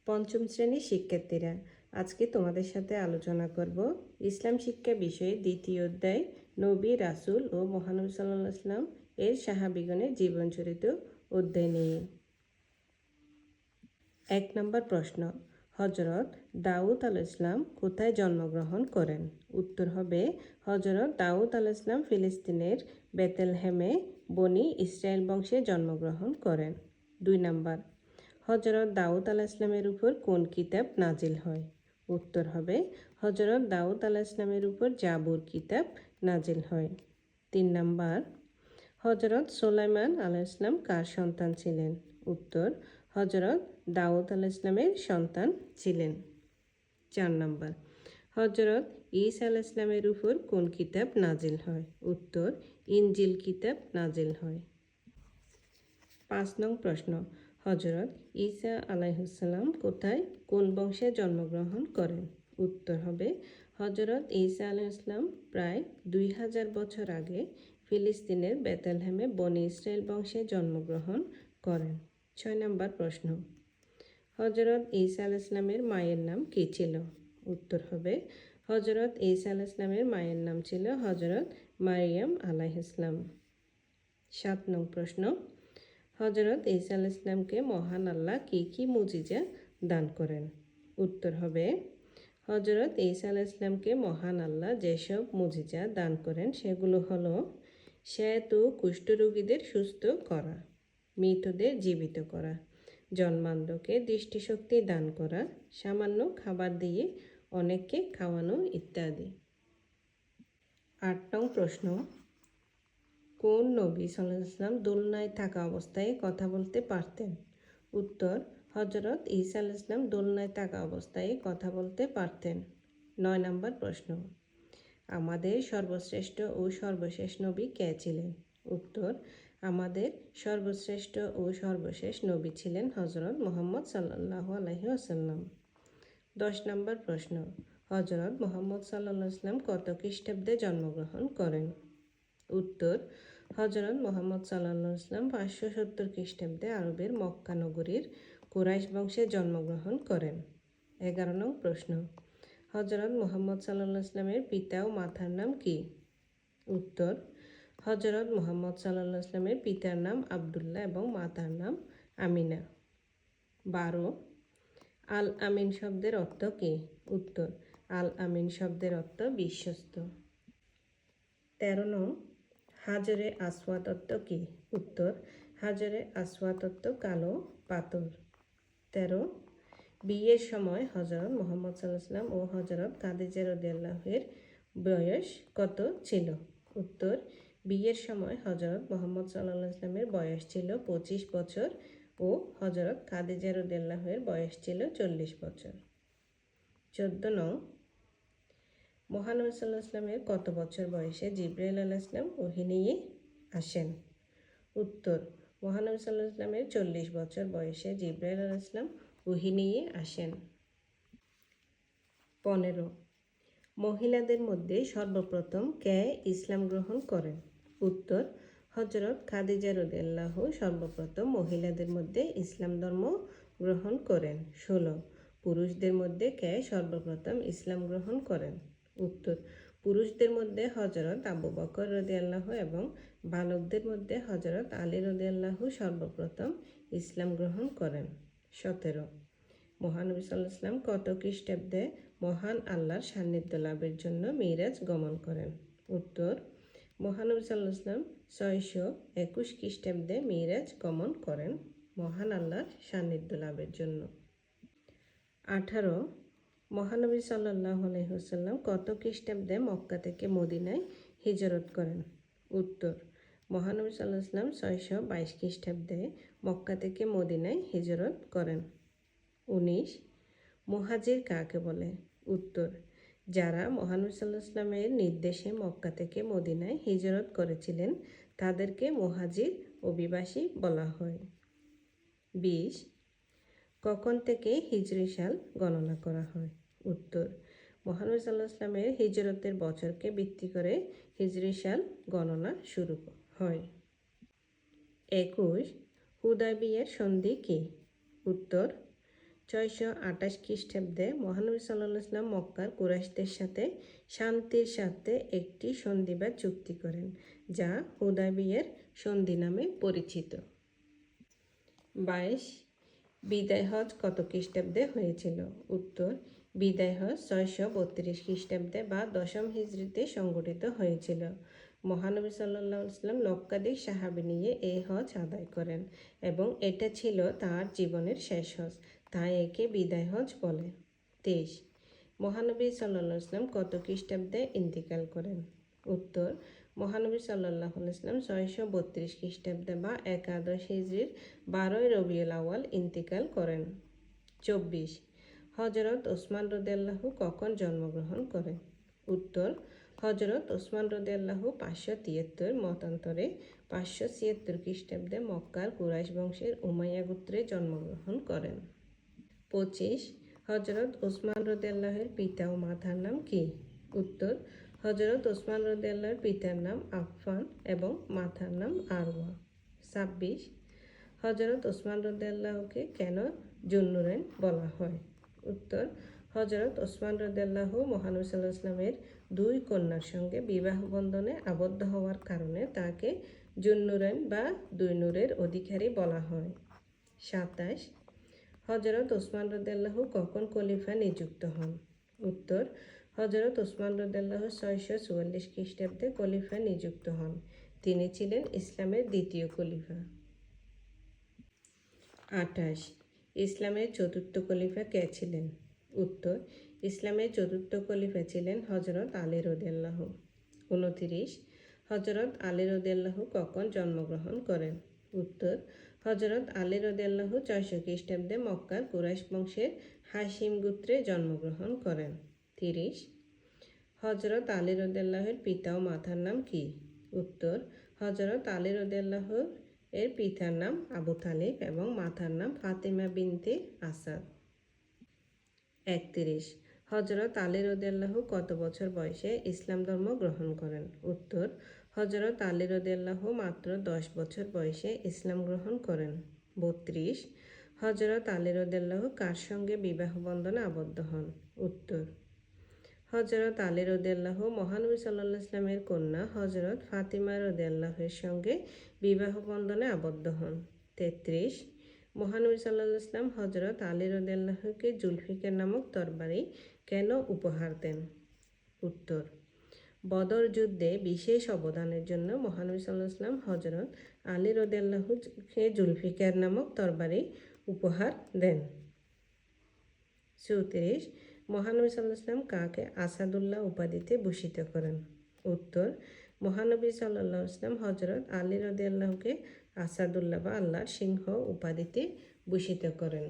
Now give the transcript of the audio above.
পঞ্চম শ্রেণীর শিক্ষার্থীরা, আজকে তোমাদের সাথে আলোচনা করব ইসলাম শিক্ষা বিষয়ে দ্বিতীয় অধ্যায় নবী, রাসূল ও মহানবী সাল্লাল্লাহু আলাইহি ওয়াসাল্লাম এর সাহাবীগণের জীবনচরিত অধ্যায় নিয়ে। 1 নম্বর প্রশ্ন, হযরত দাউদ আলাইহিস সালাম কোথায় জন্মগ্রহণ করেন? উত্তর হবে হযরত দাউদ আলাইহিস সালাম ফিলিস্তিনের বেথলেহেমে বনি ইসরাইল বংশে জন্মগ্রহণ করেন। 2 নম্বর, হযরত দাউদ আলাইহিস সালামের উপর কোন কিতাব নাজিল হয়? উত্তর হবে হযরত দাউদ আলাইহিস সালামের উপর জাবুর কিতাব নাজিল হয়। 3 নম্বর, হযরত সুলাইমান আলাইহিস সালাম কার সন্তান ছিলেন? উত্তর হযরত দাউদ আলাইহিস সালামের সন্তান ছিলেন। 4 নম্বর, হযরত ঈসা আলাইহিস সালামের উপর কোন কিতাব নাজিল হয়? উত্তর ইনজিল কিতাব নাজিল হয়। 5 নং প্রশ্ন, হযরত ঈসা আলাইহিস সালাম কোথায় কোন বংশে জন্মগ্রহণ করেন? উত্তর হবে হযরত ঈসা আলাইহিস সালাম প্রায় 2000 বছর আগে ফিলিস্তিনের বেথলেহেমে বনি ইসরাইল বংশে জন্মগ্রহণ করেন। 6 নম্বর প্রশ্ন, হযরত ঈসা আলাইহিস সালামের মায়ের নাম কী ছিল? উত্তর হবে হযরত ঈসা আলাইহিস সালামের মায়ের নাম ছিল হযরত মারিয়াম আলাইহিস সালাম। 7 নং প্রশ্ন, হযরত ঈসা আলাইহিস সালামকে মহান আল্লাহ কি মুজিজা দান করেন? উত্তর হবে হযরত ঈসা আলাইহিস সালামকে মহান আল্লাহ যেসব মুজিজা দান করেন সেগুলো হলো শ্বেত ও কুষ্ঠরোগীদের সুস্থ করা, মৃতদের জীবিত করা, জন্মান্ধকে দৃষ্টিশক্তি দান করা, সামান্য খাবার দিয়ে অনেককে খাওয়ানো ইত্যাদি। 8 নং প্রশ্ন, কোন নবী সাল্লাল্লাহু আলাইহি ওয়াসাল্লাম দোলনায় থাকা অবস্থায় কথা বলতে পারতেন? উত্তর হযরত ঈসা আলাইহিস সালাম দোলনায় থাকা অবস্থায় কথা বলতে পারতেন। 9 নম্বর প্রশ্ন, আমাদের সর্বশ্রেষ্ঠ ও সর্বশেষ নবী কে ছিলেন? উত্তর আমাদের সর্বশ্রেষ্ঠ ও সর্বশেষ নবী ছিলেন হযরত মুহাম্মদ সাল্লাল্লাহু আলাইহি ওয়াসাল্লাম। 10 নম্বর প্রশ্ন, হযরত মুহাম্মদ সাল্লাল্লাহু আলাইহি ওয়াসাল্লাম কত খ্রিস্টাব্দে জন্মগ্রহণ করেন? উত্তর হযরত মুহাম্মদ সাল্লাল্লাহু আলাইহি ওয়াসাল্লাম 570 খ্রিস্টাব্দে আরবের মক্কা নগরীর কুরাইশ বংশে জন্মগ্রহণ করেন। 11 নং প্রশ্ন, হযরত মুহাম্মদ সাল্লাল্লাহু আলাইহি ওয়াসাল্লামের পিতা ও মাতার নাম কি? উত্তর হযরত মুহাম্মদ সাল্লাল্লাহু আলাইহি ওয়াসাল্লামের পিতার নাম আব্দুল্লাহ এবং মাতার নাম আমিনা। 12, আল আমিন শব্দের অর্থ কি? উত্তর আল আমিন শব্দের অর্থ বিশ্বস্ত। 13 নং, হাজরে আসওয়াদ অর্থ কি? উত্তর হাজরে আসওয়াদ অর্থ কালো পাথর। 13, বিয়ের সময় হযরত মুহাম্মদ সাল্লাল্লাহু আলাইহি ওয়াসাল্লাম ও হযরত খাদিজা রাদিয়াল্লাহু এর বয়স কত ছিল? উত্তর বিয়ের সময় হযরত মুহাম্মদ সাল্লাল্লাহু আলাইহি ওয়াসাল্লামের বয়স ছিল 25 বছর ও হযরত খাদিজা রাদিয়াল্লাহু এর বয়স ছিল 40 বছর। 14 নং, মহানবী সাল্লাল্লাহু আলাইহি ওয়াসাল্লামের কত বছর বয়সে জিবরাইল আলাইহিস সালাম ওহী নিয়ে আসেন? উত্তর মহানবী সাল্লাল্লাহু আলাইহি ওয়াসাল্লামের 40 বছর বয়সে জিবরাইল আলাইহিস সালাম ওহী নিয়ে আসেন। 15, মহিলাদের মধ্যে সর্বপ্রথম কে ইসলাম গ্রহণ করেন? উত্তর হযরত খাদিজা রাদিয়াল্লাহু সর্বপ্রথম মহিলাদের মধ্যে ইসলাম ধর্ম গ্রহণ করেন। 16, পুরুষদের মধ্যে কে সর্বপ্রথম ইসলাম গ্রহণ করেন? উত্তর পুরুষদের মধ্যে হযরত আবু বকর রাদিয়াল্লাহু এবং বালকদের মধ্যে হযরত আলী রাদিয়াল্লাহু সর্বপ্রথম ইসলাম গ্রহণ করেন। 17, মহানবী সাল্লাল্লাহু আলাইহি ওয়াসাল্লাম কত খ্রিস্টাব্দে মহান আল্লাহর সান্নিধ্য লাভের জন্য মিরাজ গমন করেন? উত্তর মহানবী সাল্লাল্লাহু আলাইহি ওয়াসাল্লাম 621 খ্রিস্টাব্দে মিরাজ গমন করেন মহান আল্লাহর সান্নিধ্য লাভের জন্য। 18, মহানবী সাল্লাল্লাহু আলাইহি ওয়াসাল্লাম কত খ্রিস্টাব্দে মক্কা থেকে মদিনায় হিজরত করেন? উত্তর মহানবী সাল্লাল্লাহু আলাইহি ওয়াসাল্লাম 622 খ্রিস্টাব্দে মক্কা থেকে মদিনায় হিজরত করেন। 19, মুহাজির কাকে বলে? উত্তর যারা মহানবী সাল্লাল্লাহু আলাইহি ওয়াসাল্লামের নির্দেশে মক্কা থেকে মদিনায় হিজরত করেছিলেন তাদেরকে মুহাজির অভিবাসী বলা হয়। 20, কখন থেকে হিজরি সাল গণনা করা হয়? উত্তর মহানবী সাল্লাল্লাহু আলাইহি ওয়াসাল্লামের হিজরতের বছরকে ভিত্তি করে হিজরি সাল গণনা শুরু হয়। 21, হুদায়বিয়ার সন্ধি কি? উত্তর 628 খ্রিস্টাব্দে মহানবী সাল্লাল্লাহু আলাইহি ওয়াসাল্লাম মক্কার কুরাইশদের সাথে শান্তির সাথে একটি সন্ধি বা চুক্তি করেন, যা হুদায়বিয়ার সন্ধি নামে পরিচিত। 22 বিদায় হজ কত খ্রিস্টাব্দে হয়েছিল? উত্তর, বিদায় হজ 632 খ্রিস্টাব্দে বা 10ম হিজরিতে সংগঠিত হয়েছিল। মহানবী সাল্লাল্লাহু আলাইহি ওয়াসাল্লাম লক্ষাধিক সাহাবী নিয়ে এই হজ আদায় করেন এবং এটা ছিল তার জীবনের শেষ হজ, তাই একে বিদায় হজ বলে। 23 মহানবী সাল্লাল্লাহু আলাইহি ওয়াসাল্লাম কত খ্রিস্টাব্দে ইন্তিকাল করেন? উত্তর, মহানবী সাল্লাল্লাহু আলাইহি ওয়াসাল্লাম 632 খ্রিস্টাব্দে বা 11 হিজরির 12 রবিউল আউয়াল ইন্তিকাল করেন। 24 হযরত ওসমান রাদিয়াল্লাহু কখন জন্মগ্রহণ করেন? উত্তর, হযরত ওসমান রাদিয়াল্লাহু 573 মতান্তরে 576 খ্রিস্টাব্দে মক্কার কুরাইশ বংশের উমাইয়া গোত্রে জন্মগ্রহণ করেন। 25 হযরত ওসমান রাদিয়াল্লাহুর পিতা ও মাতার নাম কি? উত্তর, হযরত ওসমান রাদিয়াল্লাহুর পিতার নাম আফফান এবং মাতার নাম আরওয়া। 26 হযরত ওসমান রাদিয়াল্লাহুকে কেন যুন্নুরাইন বলা হয়? উত্তর, হযরত ওসমান রাদিয়াল্লাহু মহানবী সাল্লাল্লাহু আলাইহি ওয়াসাল্লামের 2 কন্যার সঙ্গে বিবাহ বন্ধনে আবদ্ধ হওয়ার কারণে তাকে যুন্নুরাইন বা 2 নূরের অধিকারী বলা হয়। 27 হযরত ওসমান রাদিয়াল্লাহু কখন খলিফা নিযুক্ত হন? উত্তর, হযরত ওসমান রাদিয়াল্লাহু 644 খ্রিস্টাব্দে খলিফা নিযুক্ত হন। তিনি ছিলেন ইসলামের দ্বিতীয় খলিফা। 28 ইসলামের চতুর্থ খলিফা কে ছিলেন? উত্তর, ইসলামের চতুর্থ খলিফা ছিলেন হযরত আলী রাদিয়াল্লাহু। 29 হযরত আলী রাদিয়াল্লাহু কখন জন্মগ্রহণ করেন? উত্তর, হযরত আলী রাদিয়াল্লাহু 600 খ্রিস্টাব্দে মক্কার কুরাইশ বংশের হাশিম গোত্রে জন্মগ্রহণ করেন। 30 হযরত আলী রাদিয়াল্লাহুর পিতা ও মাতার নাম কি? উত্তর, হযরত আলী রাদিয়াল্লাহু এর পিতার নাম আবু তালিব এবং মাতার নাম ফাতিমা বিনতে আসাদ। 31 হযরত আলী রাদিয়াল্লাহু কত বছর বয়সে ইসলাম ধর্ম গ্রহণ করেন? উত্তর, হযরত আলী রাদিয়াল্লাহু মাত্র 10 বছর বয়সে ইসলাম গ্রহণ করেন। 32 হযরত আলী রাদিয়াল্লাহু কার সঙ্গে বিবাহ বন্ধনে আবদ্ধ হন? উত্তর, হযরত আলী রাদিয়াল্লাহু মহানবী সাল্লাল্লাহু আলাইহি ওয়াসাল্লামের কন্যা হযরত ফাতিমা রাদিয়াল্লাহুর সঙ্গে বিবাহ বন্ধনে আবদ্ধ হন। 33 মহানবী সাল্লাল্লাহু আলাইহি ওয়াসাল্লাম হযরত আলী রাদিয়াল্লাহুকে জুলফিকার নামক তরবারি কেন উপহার দেন? উত্তর, বদর যুদ্ধে বিশেষ অবদানের জন্য মহানবী সাল্লাল্লাহু আলাইহি ওয়াসাল্লাম হযরত আলী রাদিয়াল্লাহুকে জুলফিকার নামক তরবারি উপহার দেন। 34 মহানবী সাল্লাল্লাহু আলাইহি ওয়াসাল্লাম কাকে আসাদুল্লাহ উপাধিতে ভূষিত করেন? উত্তর, মহানবী সাল্লাল্লাহু আলাইহি ওয়াসাল্লাম হযরত আলী রাদিয়াল্লাহুকে আসাদুল্লাহ বা আল্লাহর সিংহ উপাধিতে ভূষিত করেন।